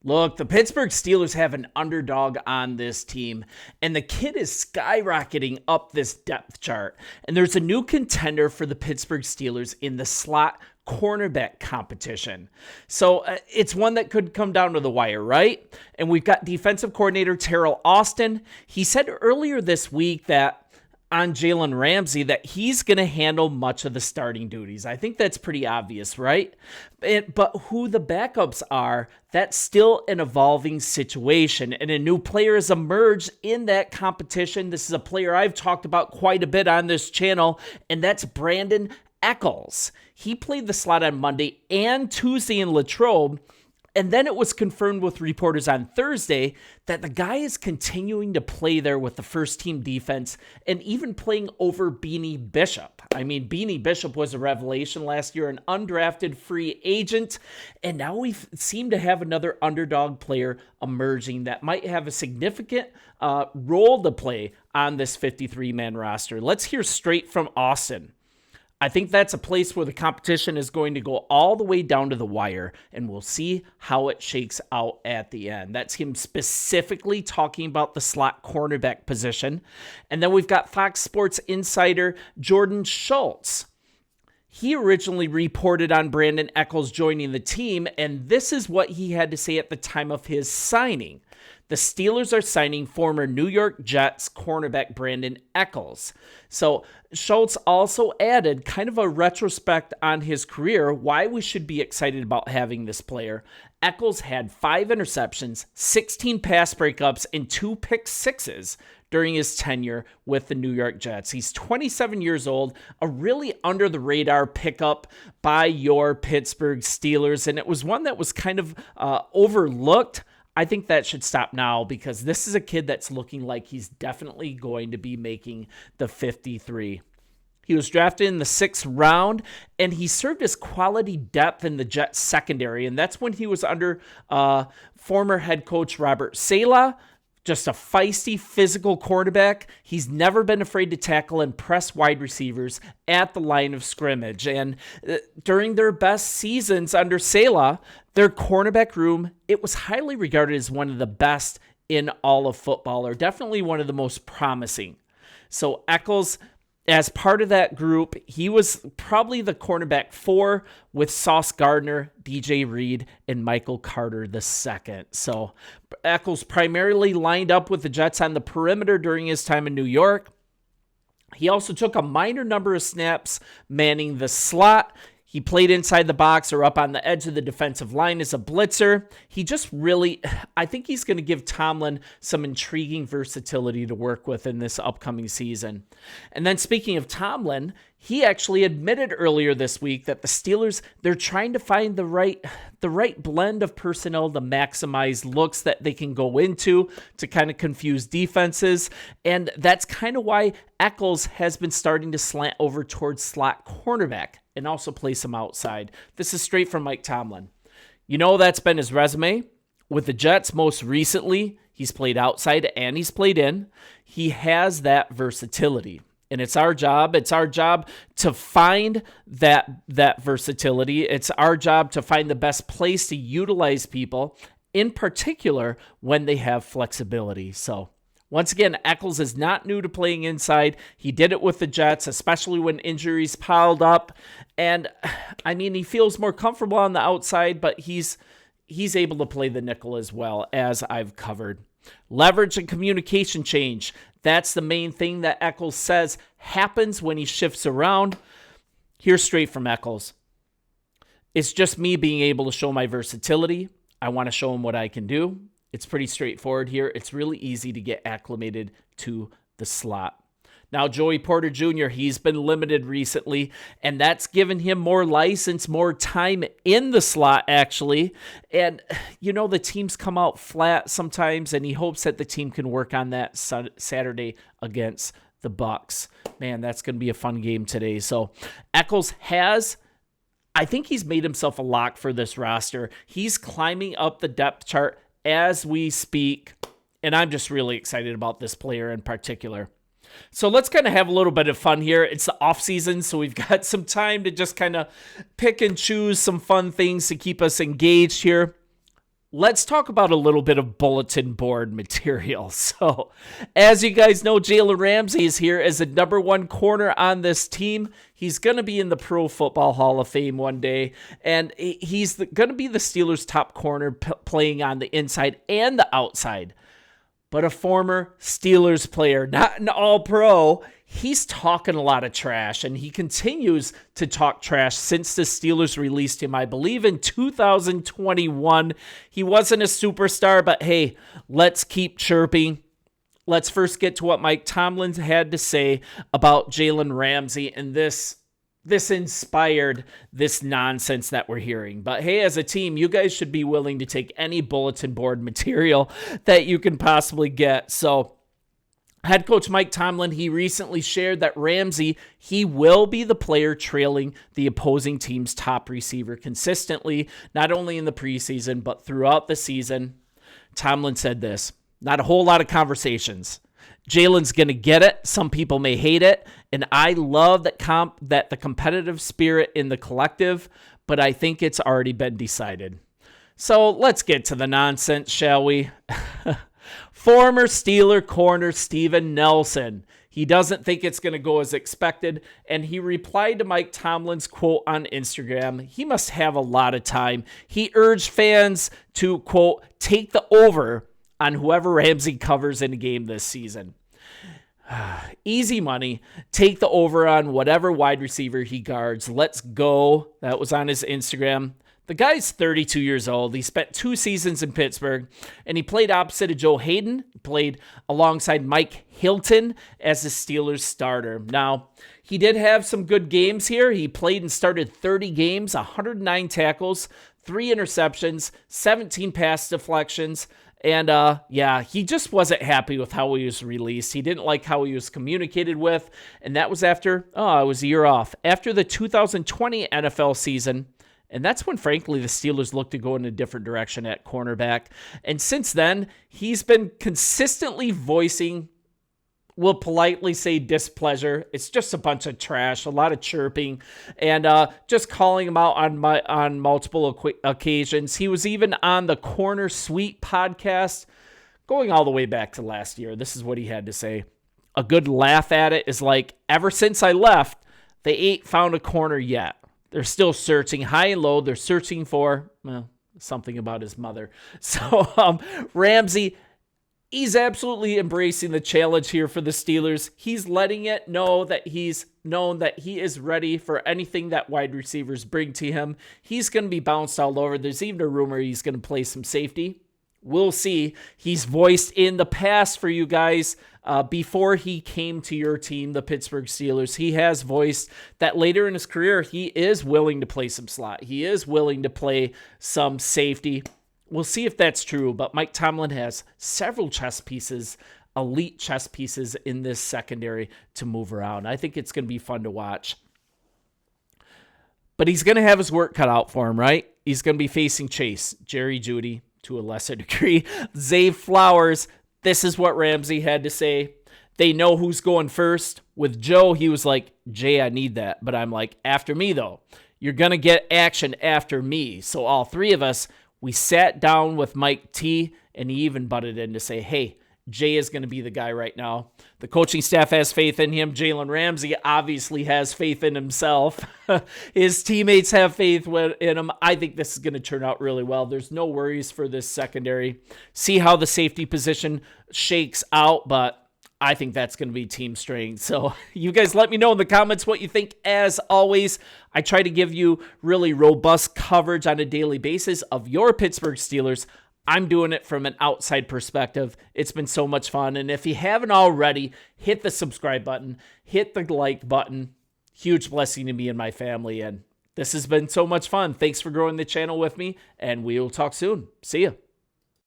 Look, the Pittsburgh Steelers have an underdog on this team, and the kid is skyrocketing up this depth chart. And there's a new contender for the Pittsburgh Steelers in the slot cornerback competition. So it's one that could come down to the wire, right? And we've got defensive coordinator Terrell Austin. He said earlier this week that on Jalen Ramsey that he's going to handle much of the starting duties. I think that's pretty obvious, right? But who the backups are, that's still an evolving situation, and a new player has emerged in that competition. This is a player I've talked about quite a bit on this channel, and that's Brandon Eckles. He played the slot on Monday and Tuesday in Latrobe. And then it was confirmed with reporters on Thursday that the guy is continuing to play there with the first team defense and even playing over Beanie Bishop. I mean, Beanie Bishop was a revelation last year, an undrafted free agent. And now we seem to have another underdog player emerging that might have a significant role to play on this 53-man roster. Let's hear straight from Austin. I think that's a place where the competition is going to go all the way down to the wire, and we'll see how it shakes out at the end. That's him specifically talking about the slot cornerback position. And then we've got Fox Sports insider Jordan Schultz. He originally reported on Brandon Eckles joining the team, and this is what he had to say at the time of his signing. The Steelers are signing former New York Jets cornerback Brandon Eckles. So Schultz also added kind of a retrospect on his career, why we should be excited about having this player. Eckles had 5 interceptions, 16 pass breakups, and 2 pick sixes during his tenure with the New York Jets. He's 27 years old, a really under-the-radar pickup by your Pittsburgh Steelers, and it was one that was kind of overlooked. I think that should stop now because this is a kid that's looking like he's definitely going to be making the 53. He was drafted in the 6th round, and he served as quality depth in the Jets secondary, and that's when he was under former head coach Robert Saleh. Just a feisty, physical quarterback. He's never been afraid to tackle and press wide receivers at the line of scrimmage. And during their best seasons under Saleh, their cornerback room, it was highly regarded as one of the best in all of football, or definitely one of the most promising. So Eckles, as part of that group, he was probably the cornerback 4 with Sauce Gardner, DJ Reed, and Michael Carter II. So Eckles primarily lined up with the Jets on the perimeter during his time in New York. He also took a minor number of snaps manning the slot. He played inside the box or up on the edge of the defensive line as a blitzer. He just really, I think he's going to give Tomlin some intriguing versatility to work with in this upcoming season. And then speaking of Tomlin, he actually admitted earlier this week that the Steelers, they're trying to find the right blend of personnel to maximize looks that they can go into to kind of confuse defenses. And that's kind of why Eckles has been starting to slant over towards slot cornerback and also play some outside. This is straight from Mike Tomlin. You know, that's been his resume. With the Jets most recently, he's played outside and he's played in. He has that versatility. And it's our job. It's our job to find that versatility. It's our job to find the best place to utilize people, in particular when they have flexibility. So once again, Eckles is not new to playing inside. He did it with the Jets, especially when injuries piled up. And I mean, he feels more comfortable on the outside, but he's able to play the nickel as well, as I've covered. Leverage and communication change. That's the main thing that Eckles says happens when he shifts around. Here's straight from Eckles. It's just me being able to show my versatility. I want to show him what I can do. It's pretty straightforward here. It's really easy to get acclimated to the slot. Now, Joey Porter Jr., he's been limited recently, and that's given him more license, more time in the slot, actually. And, you know, the teams come out flat sometimes, and he hopes that the team can work on that Saturday against the Bucs. Man, that's going to be a fun game today. So Eckles I think he's made himself a lock for this roster. He's climbing up the depth chart as we speak, and I'm just really excited about this player in particular. So let's kind of have a little bit of fun here. It's the off season, so we've got some time to just kind of pick and choose some fun things to keep us engaged here. let's talk about a little bit of bulletin board material. So, as you guys know, Jalen Ramsey is here as the number one corner on this team. He's going to be in the Pro Football Hall of Fame one day, and he's going to be the Steelers' top corner playing on the inside and the outside. But a former Steelers player, not an all-pro, he's talking a lot of trash, and he continues to talk trash since the Steelers released him, I believe, in 2021. He wasn't a superstar, but hey, let's keep chirping. Let's first get to what Mike Tomlin had to say about Jalen Ramsey and this inspired this nonsense that we're hearing. But hey, as a team, you guys should be willing to take any bulletin board material that you can possibly get. So head coach Mike Tomlin, he recently shared that Ramsey, he will be the player trailing the opposing team's top receiver consistently, not only in the preseason, but throughout the season. Tomlin said this: not a whole lot of conversations. Jalen's going to get it. Some people may hate it. And I love that the competitive spirit in the collective, but I think it's already been decided. So let's get to the nonsense, shall we? Former Steeler corner Steven Nelson. He doesn't think it's going to go as expected, and he replied to Mike Tomlin's quote on Instagram. He must have a lot of time. He urged fans to, quote, take the over on whoever Ramsey covers in a game this season. Easy money. Take the over on whatever wide receiver he guards. Let's go. That was on his Instagram. The guy's 32 years old. He spent 2 seasons in Pittsburgh, and he played opposite of Joe Hayden. He played alongside Mike Hilton as the Steelers starter. Now, he did have some good games here. He played and started 30 games, 109 tackles, 3 interceptions, 17 pass deflections. And he just wasn't happy with how he was released. He didn't like how he was communicated with. And that was after, it was a year off. After the 2020 NFL season. And that's when, frankly, the Steelers looked to go in a different direction at cornerback. And since then, he's been consistently voicing, we'll politely say, displeasure. It's just a bunch of trash, a lot of chirping, and just calling him out on multiple occasions. He was even on the Corner Suite podcast, going all the way back to last year. This is what he had to say. A good laugh at it is like, ever since I left, they ain't found a corner yet. They're still searching high and low. They're searching for, something about his mother. So Ramsey, he's absolutely embracing the challenge here for the Steelers. He's letting it know that he's known that he is ready for anything that wide receivers bring to him. He's going to be bounced all over. There's even a rumor he's going to play some safety. We'll see. He's voiced in the past for you guys, before he came to your team, the Pittsburgh Steelers, he has voiced that later in his career, he is willing to play some slot. He is willing to play some safety. We'll see if that's true, but Mike Tomlin has several chess pieces, elite chess pieces in this secondary to move around. I think it's going to be fun to watch. But he's going to have his work cut out for him, right? He's going to be facing Chase, Jerry Jeudy, to a lesser degree, Zay Flowers. This is what Ramsey had to say. They know who's going first. With Joe, he was like, Jay, I need that. But I'm like, after me, though. You're going to get action after me. So all 3 of us, we sat down with Mike T, and he even butted in to say, hey, Jay is going to be the guy right now. The coaching staff has faith in him. Jalen Ramsey obviously has faith in himself. His teammates have faith in him. I think this is going to turn out really well. There's no worries for this secondary. See how the safety position shakes out, but I think that's going to be team strength. So you guys let me know in the comments what you think. As always, I try to give you really robust coverage on a daily basis of your Pittsburgh Steelers. I'm doing it from an outside perspective. It's been so much fun. And if you haven't already, hit the subscribe button, hit the like button. Huge blessing to me and my family. And this has been so much fun. Thanks for growing the channel with me, and we will talk soon. See ya.